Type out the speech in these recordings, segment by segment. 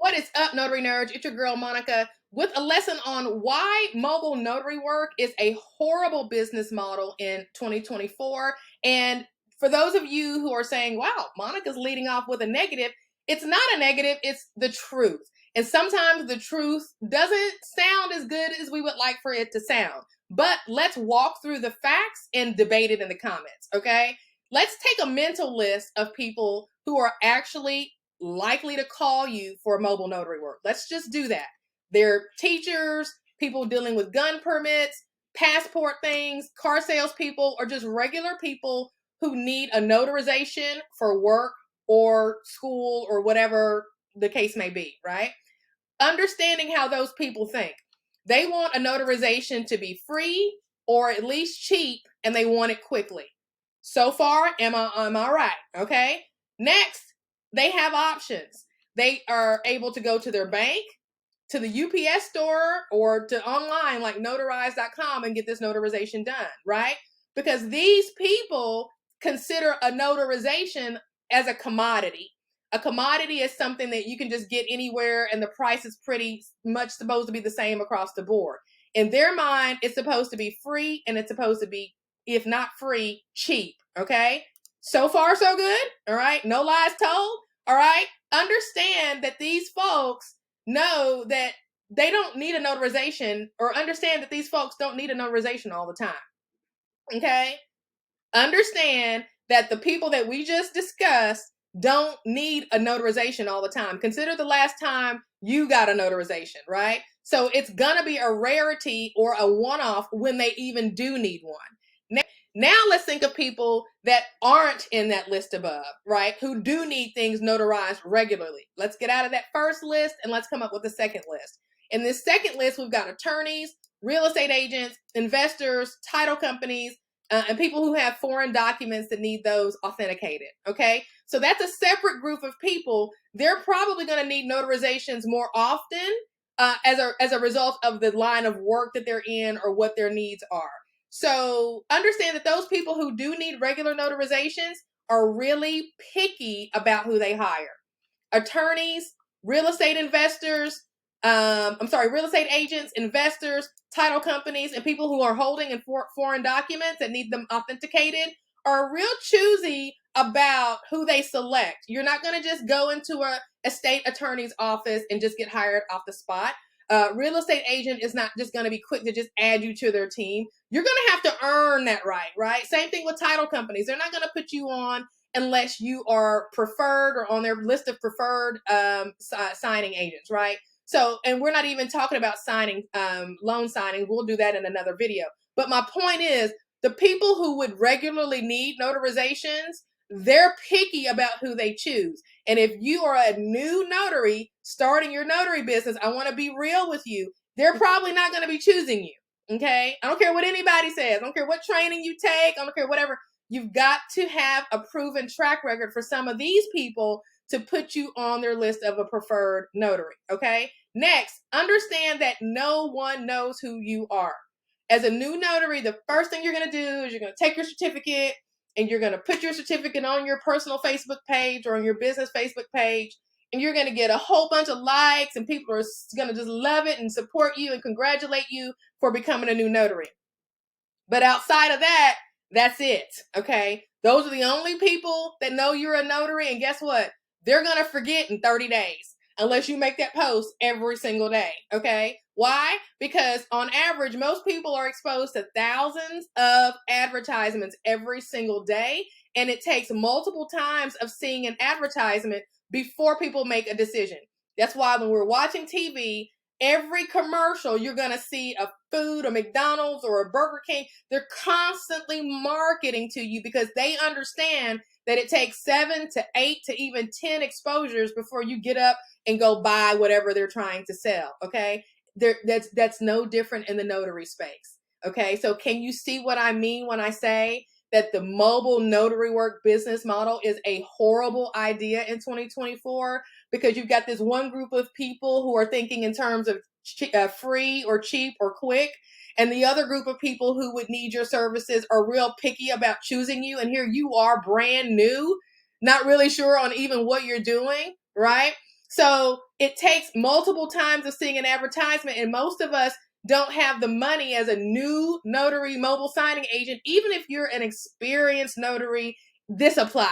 What is up, Notary Nerds? It's your girl, Monica, with a lesson on why mobile notary work is a horrible business model in 2024. And for those of you who are saying, wow, Monica's leading off with a negative, it's not a negative, it's the truth. And sometimes the truth doesn't sound as good as we would like for it to sound. But let's walk through the facts and debate it in the comments, okay? Let's take a mental list of people who are actually likely to call you for mobile notary work. Let's just do that. They're teachers, people dealing with gun permits, passport things, car salespeople, or just regular people who need a notarization for work or school or whatever the case may be, right? Understanding how those people think. They want a notarization to be free or at least cheap, and they want it quickly. So far, am I right? Okay. Next, they have options. They are able to go to their bank, to the UPS store, or to online like notarize.com and get this notarization done, right? Because these people consider a notarization as a commodity. A commodity is something that you can just get anywhere and the price is pretty much supposed to be the same across the board. In their mind, it's supposed to be free and it's supposed to be, if not free, cheap, okay? So far, so good, all right? No lies told, all right? Understand that these folks know that they don't need a notarization, or understand that these folks don't need a notarization all the time, okay? Understand that the people that we just discussed don't need a notarization all the time. Consider the last time you got a notarization, right? So it's gonna be a rarity or a one-off when they even do need one. Now let's think of people that aren't in that list above, right? Who do need things notarized regularly. Let's get out of that first list and let's come up with the second list. In this second list, we've got attorneys, real estate agents, investors, title companies, and people who have foreign documents that need those authenticated, okay? So that's a separate group of people. They're probably going to need notarizations more often as a result of the line of work that they're in or what their needs are. So understand that those people who do need regular notarizations are really picky about who they hire. Attorneys, real estate investors, real estate agents, investors, title companies, and people who are holding in foreign documents that need them authenticated are real choosy about who they select. You're not going to just go into a state attorney's office and just get hired off the spot. Real estate agent is not just going to be quick to just add you to their team. You're going to have to earn that right? Same thing with title companies. They're not going to put you on unless you are preferred or on their list of preferred signing agents, right? So, and we're not even talking about signing, loan signings. We'll do that in another video. But my point is, the people who would regularly need notarizations, they're picky about who they choose. And if you are a new notary starting your notary business, I want to be real with you. They're probably not going to be choosing you. Okay. I don't care what anybody says. I don't care what training you take. I don't care whatever. You've got to have a proven track record for some of these people to put you on their list of a preferred notary. Okay. Next, understand that no one knows who you are. As a new notary, the first thing you're going to do is you're going to take your certificate and you're going to put your certificate on your personal Facebook page or on your business Facebook page. And you're going to get a whole bunch of likes and people are going to just love it and support you and congratulate you for becoming a new notary. But outside of that, that's it. Okay. Those are the only people that know you're a notary. And guess what? They're going to forget in 30 days unless you make that post every single day. Okay. Why? Because on average, most people are exposed to thousands of advertisements every single day. And it takes multiple times of seeing an advertisement before people make a decision. That's why when we're watching TV, every commercial, you're going to see a food, a McDonald's or a Burger King. They're constantly marketing to you because they understand that it takes 7 to 8 to even 10 exposures before you get up and go buy whatever they're trying to sell. Okay. That's no different in the notary space. Okay. So can you see what I mean when I say that the mobile notary work business model is a horrible idea in 2024? Because you've got this one group of people who are thinking in terms of free or cheap or quick. And the other group of people who would need your services are real picky about choosing you. And here you are brand new, not really sure on even what you're doing, right? So it takes multiple times of seeing an advertisement, and most of us don't have the money as a new notary mobile signing agent. Even if you're an experienced notary, this applies.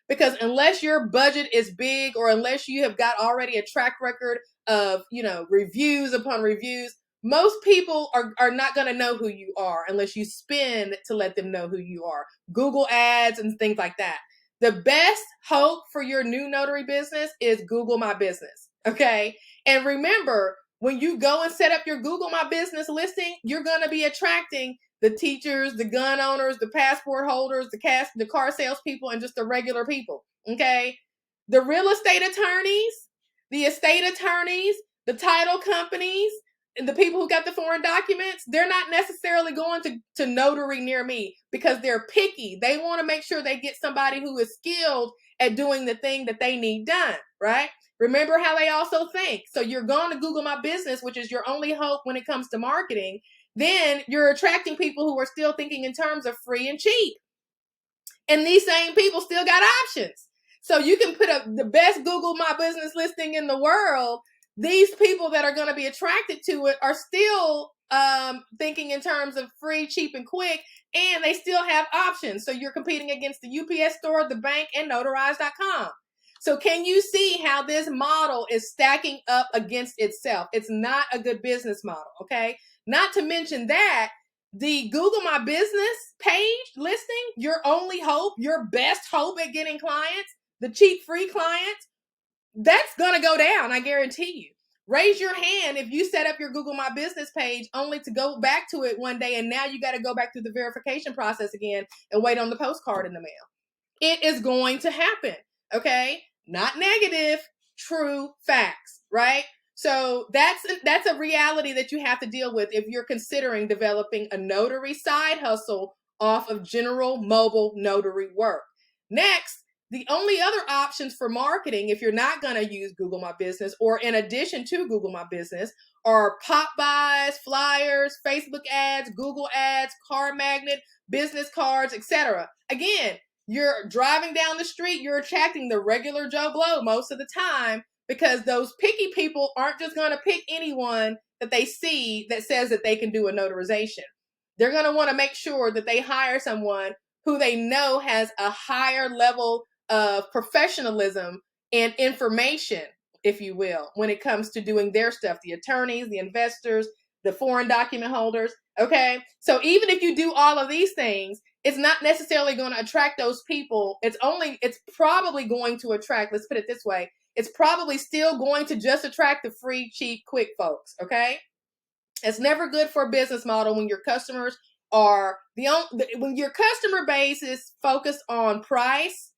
Because unless your budget is big, or unless you have got already a track record of, reviews upon reviews, most people are not going to know who you are unless you spend to let them know who you are. Google ads and things like that. The best hope for your new notary business is Google My Business. Okay. And remember, when you go and set up your Google My Business listing, you're going to be attracting the teachers, the gun owners, the passport holders, the car salespeople, and just the regular people. Okay. The real estate attorneys, the estate attorneys, the title companies, and the people who got the foreign documents, they're not necessarily going to notary near me because they're picky. They want to make sure they get somebody who is skilled at doing the thing that they need done, right? Remember how they also think. So you're going to Google My Business, which is your only hope when it comes to marketing. Then you're attracting people who are still thinking in terms of free and cheap. And these same people still got options. So you can put up the best Google My Business listing in the world. These people that are going to be attracted to it are still thinking in terms of free, cheap, and quick, and they still have options. So you're competing against the UPS store, the bank, and notarize.com. So can you see how this model is stacking up against itself? It's not a good business model, okay? Not to mention that the Google My Business page listing, your only hope, your best hope at getting clients, the cheap free clients, that's going to go down, I guarantee you. Raise your hand if you set up your Google My Business page only to go back to it one day and now you got to go back through the verification process again and wait on the postcard in the mail. It is going to happen, okay? Not negative, true facts, right? So that's a reality that you have to deal with if you're considering developing a notary side hustle off of general mobile notary work. Next, the only other options for marketing, if you're not going to use Google My Business or in addition to Google My Business, are pop buys, flyers, Facebook ads, Google ads, car magnet, business cards, etc. Again, you're driving down the street, you're attracting the regular Joe Blow most of the time because those picky people aren't just going to pick anyone that they see that says that they can do a notarization. They're going to want to make sure that they hire someone who they know has a higher level of professionalism and information, if you will, when it comes to doing their stuff. The attorneys, the investors, the foreign document holders. Okay. So even if you do all of these things, it's not necessarily going to attract those people. It's probably going to attract, let's put it this way, it's probably still going to just attract the free, cheap, quick folks. Okay. It's never good for a business model when your customers are when your customer base is focused on price.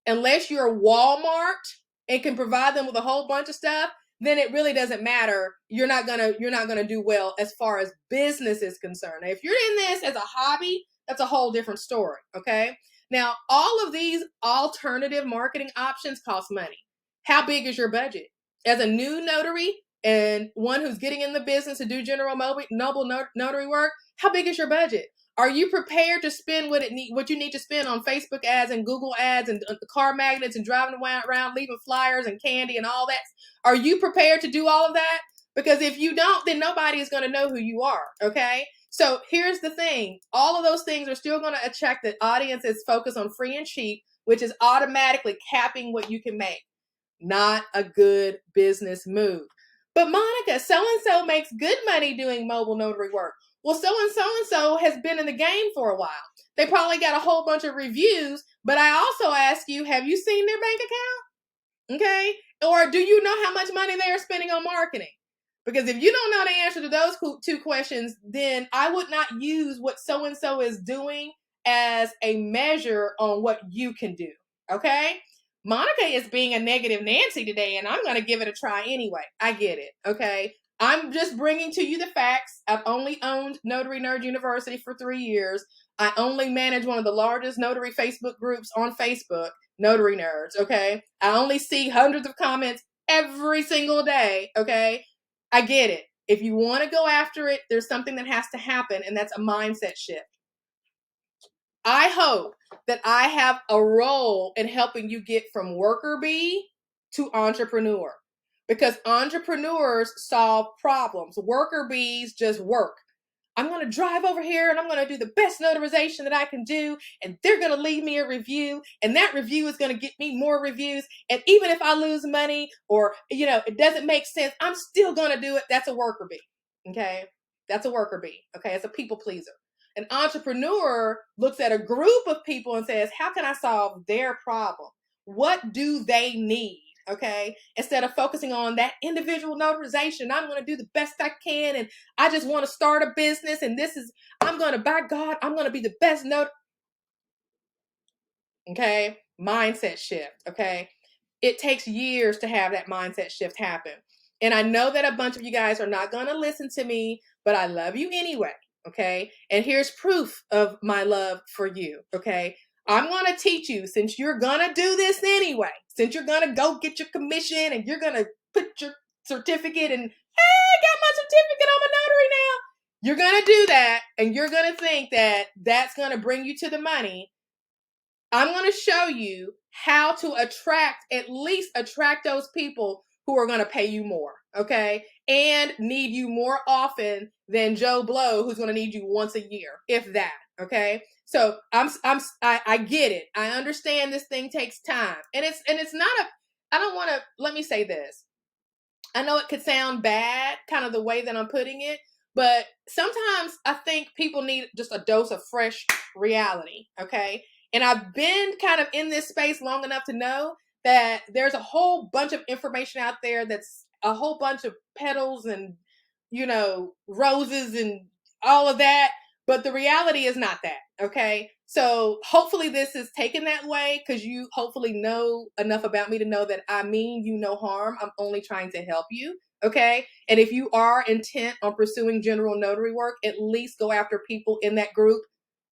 Unless you're Walmart and can provide them with a whole bunch of stuff, then it really doesn't matter. You're not gonna do well as far as business is concerned. Now, if you're in this as a hobby, that's a whole different story. Okay. Now, all of these alternative marketing options cost money. How big is your budget? As a new notary and one who's getting in the business to do general mobile notary work, how big is your budget? Are you prepared to spend what you need to spend on Facebook ads and Google ads and car magnets and driving around leaving flyers and candy and all that? Are you prepared to do all of that? Because if you don't, then nobody is going to know who you are. Okay. So here's the thing. All of those things are still going to attract the audience that's focused on free and cheap, which is automatically capping what you can make. Not a good business move. But Monica, so-and-so makes good money doing mobile notary work. Well, so-and-so has been in the game for a while. They probably got a whole bunch of reviews, but I also ask you, have you seen their bank account? Okay. Or do you know how much money they are spending on marketing? Because if you don't know the answer to those two questions, then I would not use what so-and-so is doing as a measure on what you can do. Okay. Monica is being a negative Nancy today, and I'm going to give it a try anyway. I get it. Okay. I'm just bringing to you the facts. I've only owned Notary Nerds University for 3 years. I only manage one of the largest notary Facebook groups on Facebook, Notary Nerds. Okay. I only see hundreds of comments every single day. Okay. I get it. If you want to go after it, there's something that has to happen, and that's a mindset shift. I hope that I have a role in helping you get from worker bee to entrepreneur. because entrepreneurs solve problems. Worker bees just work. I'm going to drive over here and I'm going to do the best notarization that I can do. And they're going to leave me a review. And that review is going to get me more reviews. And even if I lose money or, it doesn't make sense, I'm still going to do it. That's a worker bee. Okay. That's a worker bee. Okay. It's a people pleaser. An entrepreneur looks at a group of people and says, how can I solve their problem? What do they need? Okay. Instead of focusing on that individual notarization, I'm going to do the best I can. And I just want to start a business. And I'm going to, by God, I'm going to be the best Okay. Mindset shift. Okay. It takes years to have that mindset shift happen. And I know that a bunch of you guys are not going to listen to me, but I love you anyway. Okay. And here's proof of my love for you. Okay. I'm going to teach you, since you're going to do this anyway, since you're going to go get your commission and you're going to put your certificate and, hey, I got my certificate, I'm a notary now. You're going to do that. And you're going to think that that's going to bring you to the money. I'm going to show you how to at least attract those people who are going to pay you more, okay? And need you more often than Joe Blow, who's going to need you once a year, if that, okay? So I get it. I understand this thing takes time. And it's not let me say this. I know it could sound bad, kind of the way that I'm putting it, but sometimes I think people need just a dose of fresh reality, okay? And I've been kind of in this space long enough to know that there's a whole bunch of information out there that's a whole bunch of petals and, roses and all of that. But the reality is not that, okay? So hopefully this is taken that way, because you hopefully know enough about me to know that I mean you no harm. I'm only trying to help you, okay? And if you are intent on pursuing general notary work, at least go after people in that group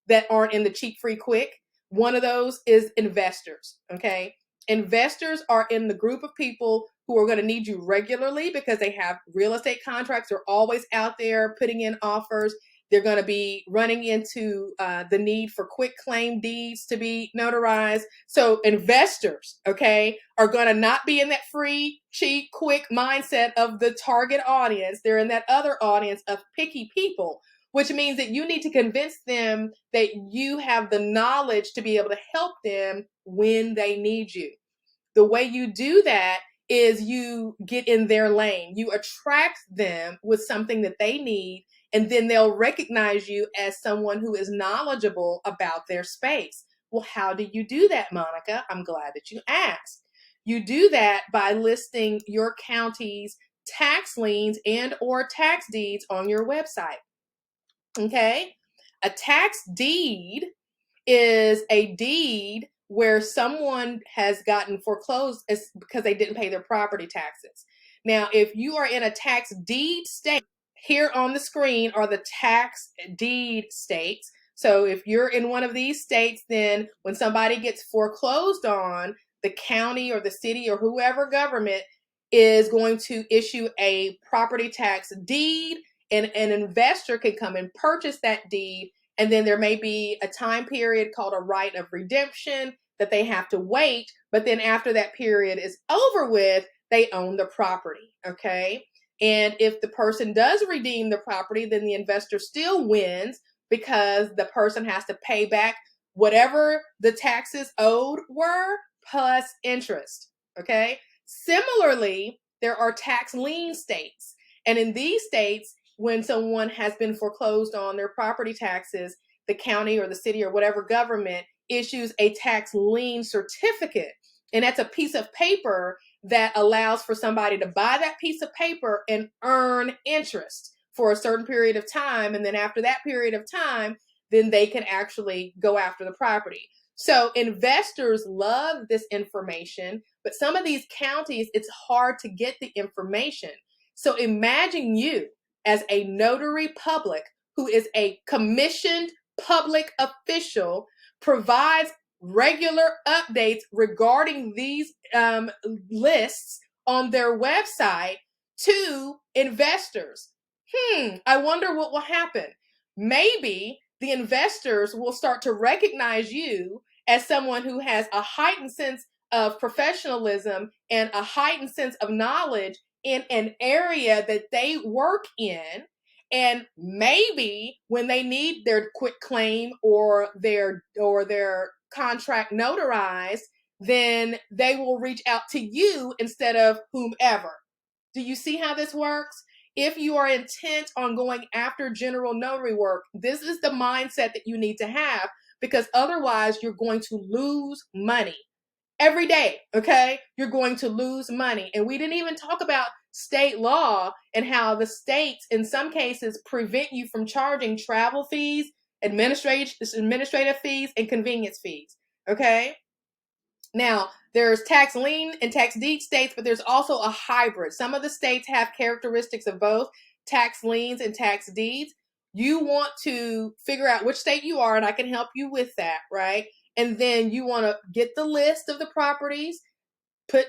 that aren't in the cheap, free, quick. One of those is investors, okay? Investors are in the group of people who are going to need you regularly because they have real estate contracts. They're always out there putting in offers. They're going to be running into the need for quick claim deeds to be notarized. So investors, okay, are going to not be in that free, cheap, quick mindset of the target audience. They're in that other audience of picky people, which means that you need to convince them that you have the knowledge to be able to help them when they need you. The way you do that is you get in their lane. You attract them with something that they need, and then they'll recognize you as someone who is knowledgeable about their space. Well, how do you do that, Monica? I'm glad that you asked. You do that by listing your county's tax liens and or tax deeds on your website. Okay? A tax deed is a deed where someone has gotten foreclosed because they didn't pay their property taxes. Now, if you are in a tax deed state, here on the screen are the tax deed states. So if you're in one of these states, then when somebody gets foreclosed on, the county or the city or whoever government is going to issue a property tax deed, and an investor can come and purchase that deed. And then there may be a time period called a right of redemption that they have to wait. But then after that period is over with, they own the property, okay? And if the person does redeem the property, then the investor still wins because the person has to pay back whatever the taxes owed were plus interest, okay? Similarly, there are tax lien states. And in these states, when someone has been foreclosed on their property taxes, the county or the city or whatever government issues a tax lien certificate. And that's a piece of paper that allows for somebody to buy that piece of paper and earn interest for a certain period of time. And then after that period of time, then they can actually go after the property. So investors love this information, but some of these counties, it's hard to get the information. So imagine you as a notary public who is a commissioned public official, provides regular updates regarding these lists on their website to investors. I wonder what will happen. Maybe the investors will start to recognize you as someone who has a heightened sense of professionalism and a heightened sense of knowledge in an area that they work in. And maybe when they need their quit claim or their contract notarized, then they will reach out to you instead of whomever. Do you see how this works? If you are intent on going after general notary work, this is the mindset that you need to have, because otherwise you're going to lose money every day. Okay, you're going to lose money. And we didn't even talk about state law and how the states in some cases prevent you from charging travel fees, administrative fees, and convenience fees. Okay, now there's tax lien and tax deed states, but there's also a hybrid. Some of the states have characteristics of both tax liens and tax deeds. You want to figure out which state you are, and I can help you with that, right? And then you want to get the list of the properties, put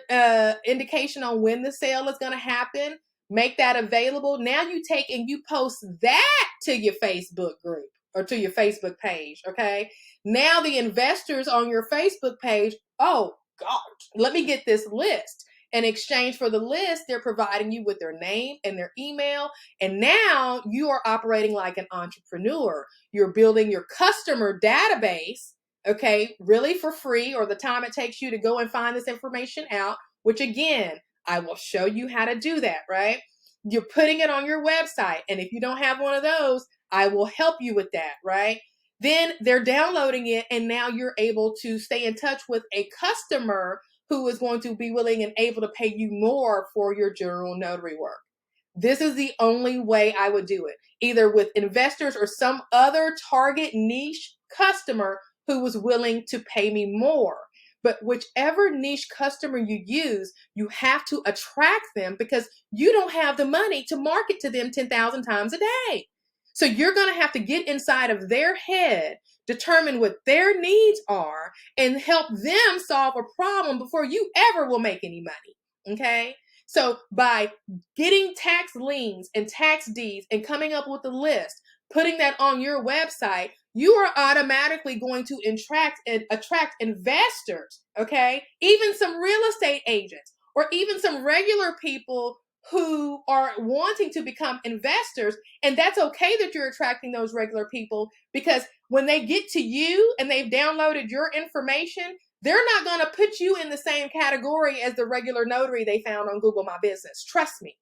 indication on when the sale is going to happen, make that available. Now you take and you post that to your Facebook group or to your Facebook page, okay? Now the investors on your Facebook page, oh God, let me get this list. In exchange for the list, they're providing you with their name and their email. And now you are operating like an entrepreneur. You're building your customer database, okay, really for free, or the time it takes you to go and find this information out, which again, I will show you how to do that, right? You're putting it on your website. And if you don't have one of those, I will help you with that, right? Then they're downloading it, and now you're able to stay in touch with a customer who is going to be willing and able to pay you more for your general notary work. This is the only way I would do it, either with investors or some other target niche customer who was willing to pay me more. But whichever niche customer you use, you have to attract them, because you don't have the money to market to them 10,000 times a day. So you're going to have to get inside of their head, determine what their needs are, and help them solve a problem before you ever will make any money. Okay? So by getting tax liens and tax deeds and coming up with a list, putting that on your website, you are automatically going to attract investors, okay? Even some real estate agents or even some regular people who are wanting to become investors. And that's okay that you're attracting those regular people, because when they get to you and they've downloaded your information, they're not going to put you in the same category as the regular notary they found on Google My Business. Trust me.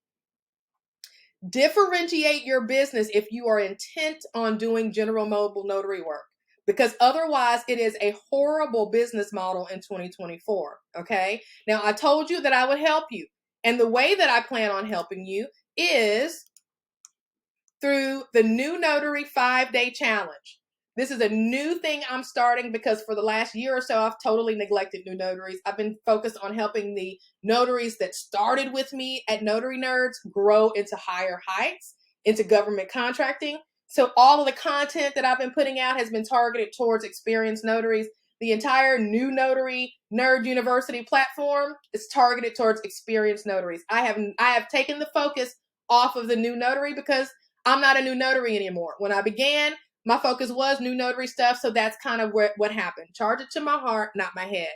Differentiate your business if you are intent on doing general mobile notary work, because otherwise it is a horrible business model in 2024. Okay. Now I told you that I would help you. And the way that I plan on helping you is through the new Notary 5-Day Challenge. This is a new thing I'm starting because for the last year or so, I've totally neglected new notaries. I've been focused on helping the notaries that started with me at Notary Nerds grow into higher heights, into government contracting. So all of the content that I've been putting out has been targeted towards experienced notaries. The entire new Notary Nerds University platform is targeted towards experienced notaries. I have taken the focus off of the new notary because I'm not a new notary anymore. When I began, my focus was new notary stuff, so that's kind of what happened. Charge it to my heart, not my head.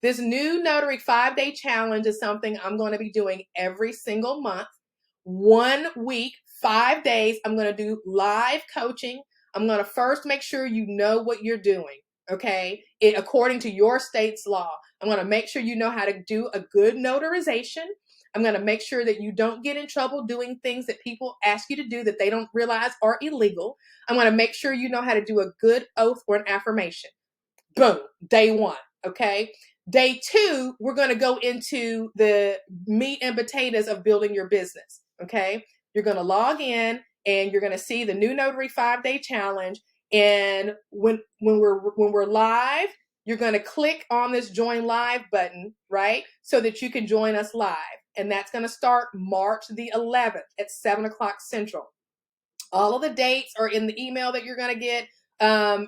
This new Notary 5-Day Challenge is something I'm going to be doing every single month. 1 week, 5 days, I'm going to do live coaching. I'm going to first make sure you know what you're doing, okay? According to your state's law. I'm going to make sure you know how to do a good notarization. I'm going to make sure that you don't get in trouble doing things that people ask you to do that they don't realize are illegal. I'm going to make sure you know how to do a good oath or an affirmation. Boom, day 1, okay? Day 2, we're going to go into the meat and potatoes of building your business, okay? You're going to log in and you're going to see the new Notary 5-Day Challenge. And when we're live, you're going to click on this join live button, right? So that you can join us live. And that's going to start March the 11th at 7 o'clock Central. All of the dates are in the email that you're going to get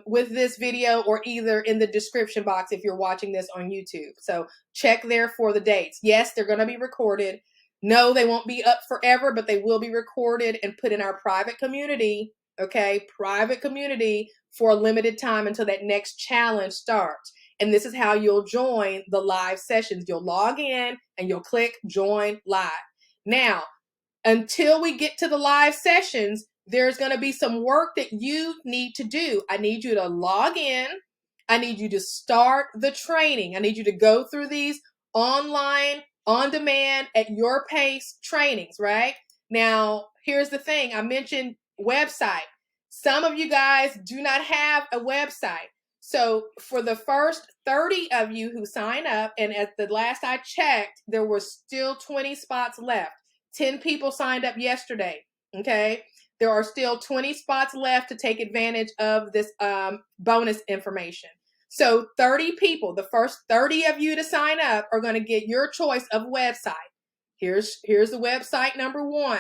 with this video, or either in the description box if you're watching this on YouTube. So check there for the dates. Yes, they're going to be recorded. No, they won't be up forever, but they will be recorded and put in our private community, okay? Private community for a limited time until that next challenge starts. And this is how you'll join the live sessions. You'll log in and you'll click join live. Now, until we get to the live sessions, there's going to be some work that you need to do. I need you to log in. I need you to start the training. I need you to go through these online, on demand, at your pace trainings, right? Now, here's the thing. I mentioned website. Some of you guys do not have a website. So for the first 30 of you who sign up, and at the last I checked, there were still 20 spots left. 10 people signed up yesterday. Okay. There are still 20 spots left to take advantage of this bonus information. So 30 people, the first 30 of you to sign up are going to get your choice of website. Here's the website number 1.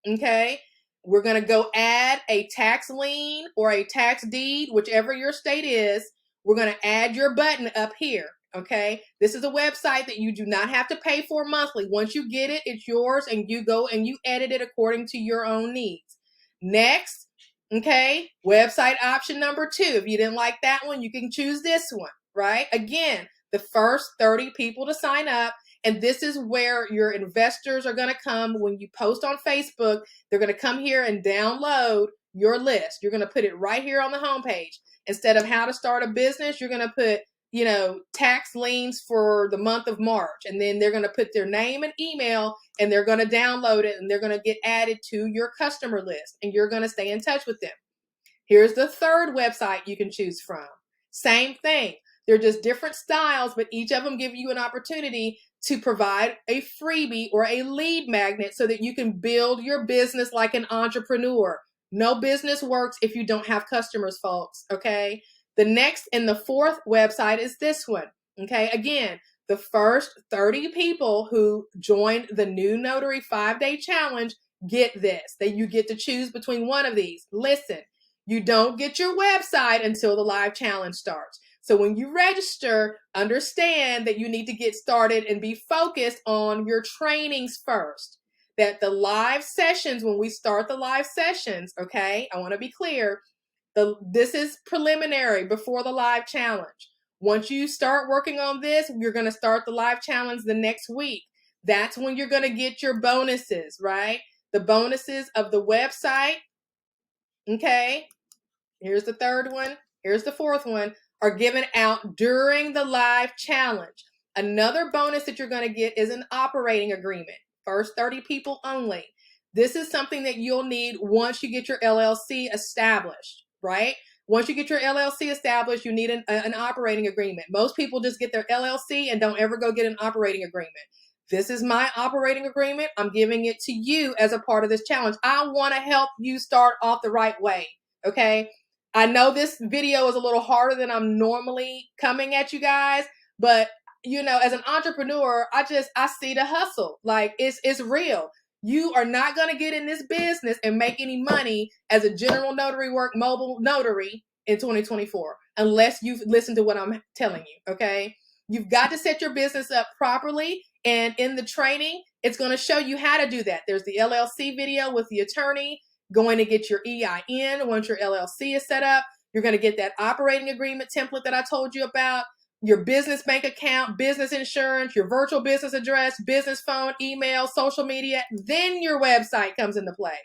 Okay. We're going to go add a tax lien or a tax deed, whichever your state is. We're going to add your button up here. Okay. This is a website that you do not have to pay for monthly. Once you get it, it's yours, and you go and you edit it according to your own needs. Next. Okay. Website option number 2. If you didn't like that one, you can choose this one, right? Again, the first 30 people to sign up. And this is where your investors are going to come when you post on Facebook. They're going to come here and download your list. You're going to put it right here on the homepage. Instead of how to start a business, you're going to put, tax liens for the month of March. And then they're going to put their name and email, and they're going to download it, and they're going to get added to your customer list, and you're going to stay in touch with them. Here's the third website you can choose from. Same thing. They're just different styles, but each of them give you an opportunity to provide a freebie or a lead magnet so that you can build your business like an entrepreneur. No business works if you don't have customers, folks, okay? The next and the fourth website is this one, okay? Again, the first 30 people who joined the new Notary 5-day challenge get this. That you get to choose between one of these. Listen, you don't get your website until the live challenge starts. So when you register, understand that you need to get started and be focused on your trainings first. That the live sessions, when we start the live sessions, okay, I want to be clear, this is preliminary before the live challenge. Once you start working on this, you're going to start the live challenge the next week. That's when you're going to get your bonuses, right? The bonuses of the website, okay? Here's the third one. Here's the fourth one. Are given out during the live challenge. Another bonus that you're going to get is an operating agreement. First 30 people only. This is something that you'll need once you get your LLC established, right? Once you get your LLC established, you need an operating agreement. Most people just get their LLC and don't ever go get an operating agreement. This is my operating agreement. I'm giving it to you as a part of this challenge. I want to help you start off the right way, okay? I know this video is a little harder than I'm normally coming at you guys, but as an entrepreneur, I see the hustle. Like it's real. You are not going to get in this business and make any money as a general notary work mobile notary in 2024 unless you've listened to what I'm telling you, okay? You've got to set your business up properly, and in the training, it's going to show you how to do that. There's the LLC video with the attorney going to get your EIN. Once your LLC is set up, you're going to get that operating agreement template that I told you about, your business bank account, business insurance, your virtual business address, business phone, email, social media. Then your website comes into play.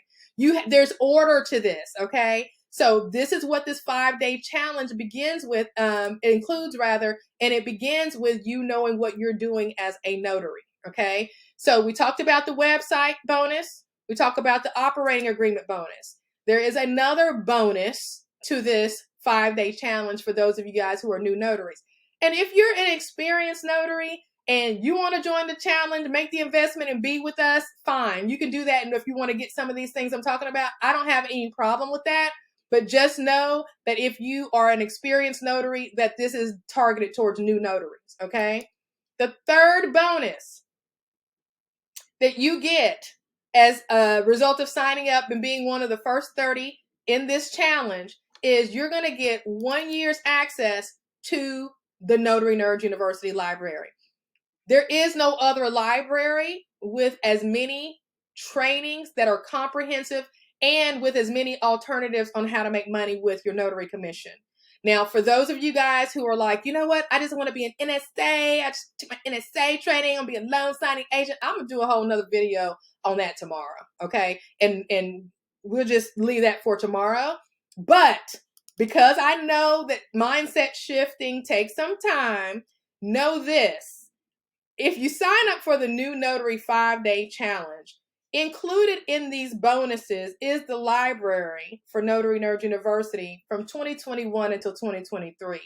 There's order to this, okay? So this is what this 5-day challenge begins with, includes, and it begins with you knowing what you're doing as a notary, okay? So we talked about the website bonus. We talk about the operating agreement bonus. There is another bonus to this 5-day challenge for those of you guys who are new notaries. And if you're an experienced notary and you want to join the challenge, make the investment and be with us, fine. You can do that. And if you want to get some of these things I'm talking about, I don't have any problem with that. But just know that if you are an experienced notary, that this is targeted towards new notaries, okay? The third bonus that you get as a result of signing up and being one of the first 30 in this challenge is you're going to get 1 year's access to the Notary Nerds University library. There is no other library with as many trainings that are comprehensive and with as many alternatives on how to make money with your notary commission. Now, for those of you guys who are like, you know what, I just want to be an NSA, I just took my NSA training, I'm going to be a loan signing agent, I'm going to do a whole nother video on that tomorrow, okay? And we'll just leave that for tomorrow. But because I know that mindset shifting takes some time, know this. If you sign up for the new Notary 5-Day Challenge, included in these bonuses is the library for Notary Nerds University from 2021 until 2023.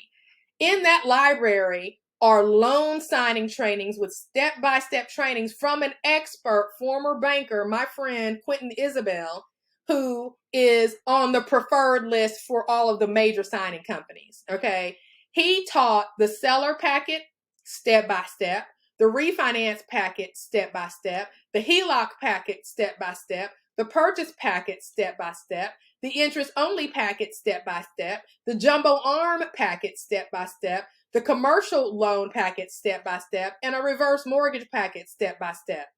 In that library are loan signing trainings with step-by-step trainings from an expert former banker, my friend Quentin Isabel, who is on the preferred list for all of the major signing companies, okay? He taught the seller packet step-by-step, the refinance packet step-by-step, the HELOC packet step-by-step, the purchase packet step-by-step, the interest-only packet step-by-step, the jumbo ARM packet step-by-step, the commercial loan packet step-by-step, and a reverse mortgage packet step-by-step.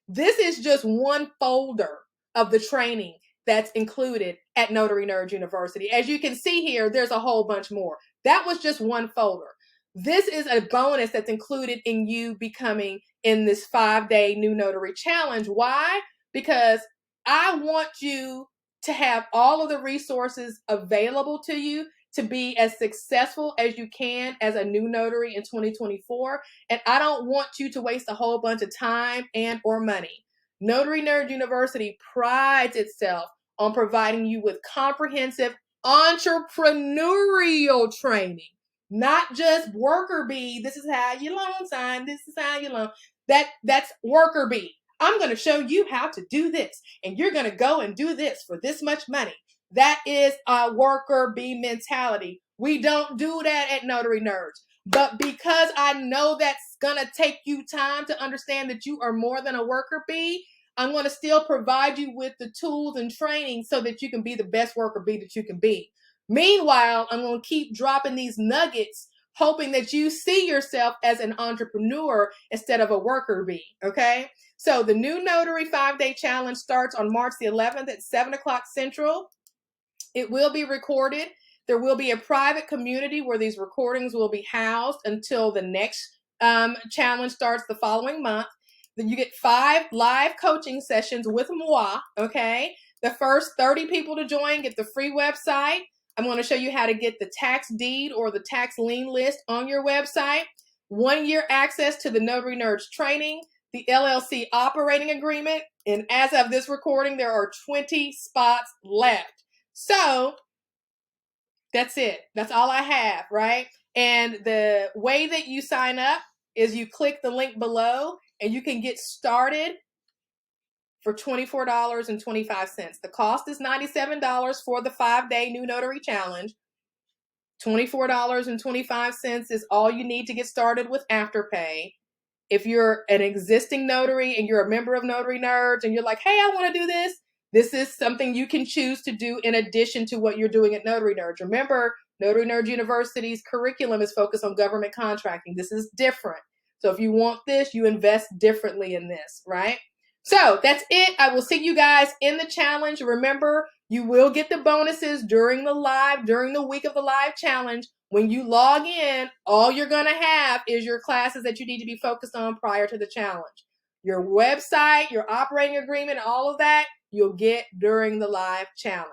This is just one folder of the training that's included at Notary Nerds University. As you can see here, there's a whole bunch more. That was just one folder. This is a bonus that's included in you becoming in this 5-day new notary challenge. Why? Because I want you to have all of the resources available to you to be as successful as you can as a new notary in 2024. And I don't want you to waste a whole bunch of time and or money. Notary Nerds University prides itself on providing you with comprehensive entrepreneurial training. Not just worker bee, this is how you loan sign, this is how you loan. That's worker bee. I'm going to show you how to do this, and you're going to go and do this for this much money. That is a worker bee mentality. We don't do that at Notary Nerds. But because I know that's going to take you time to understand that you are more than a worker bee, I'm going to still provide you with the tools and training so that you can be the best worker bee that you can be. Meanwhile, I'm going to keep dropping these nuggets, hoping that you see yourself as an entrepreneur instead of a worker bee, okay? So the new Notary 5-Day Challenge starts on March the 11th at 7 o'clock Central. It will be recorded. There will be a private community where these recordings will be housed until the next challenge starts the following month. Then you get 5 live coaching sessions with moi, okay? The first 30 people to join get the free website. I'm going to show you how to get the tax deed or the tax lien list on your website. 1-year access to the Notary Nerds training, the LLC operating agreement, and as of this recording, there are 20 spots left. So that's it. That's all I have, right? And the way that you sign up is you click the link below and you can get started for $24.25. The cost is $97 for the 5-day new notary challenge. $24.25 is all you need to get started with Afterpay. If you're an existing notary and you're a member of Notary Nerds and you're like, hey, I want to do this, this is something you can choose to do in addition to what you're doing at Notary Nerds. Remember, Notary Nerds University's curriculum is focused on government contracting. This is different. So if you want this, you invest differently in this, right? So that's it. I will see you guys in the challenge. Remember, you will get the bonuses during the week of the live challenge. When you log in, all you're going to have is your classes that you need to be focused on prior to the challenge. Your website, your operating agreement, all of that, you'll get during the live challenge.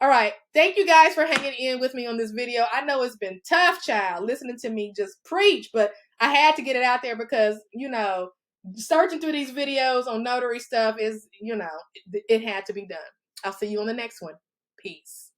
All right. Thank you guys for hanging in with me on this video. I know it's been tough, child, listening to me just preach, but I had to get it out there because, searching through these videos on notary stuff is, it had to be done. I'll see you on the next one. Peace.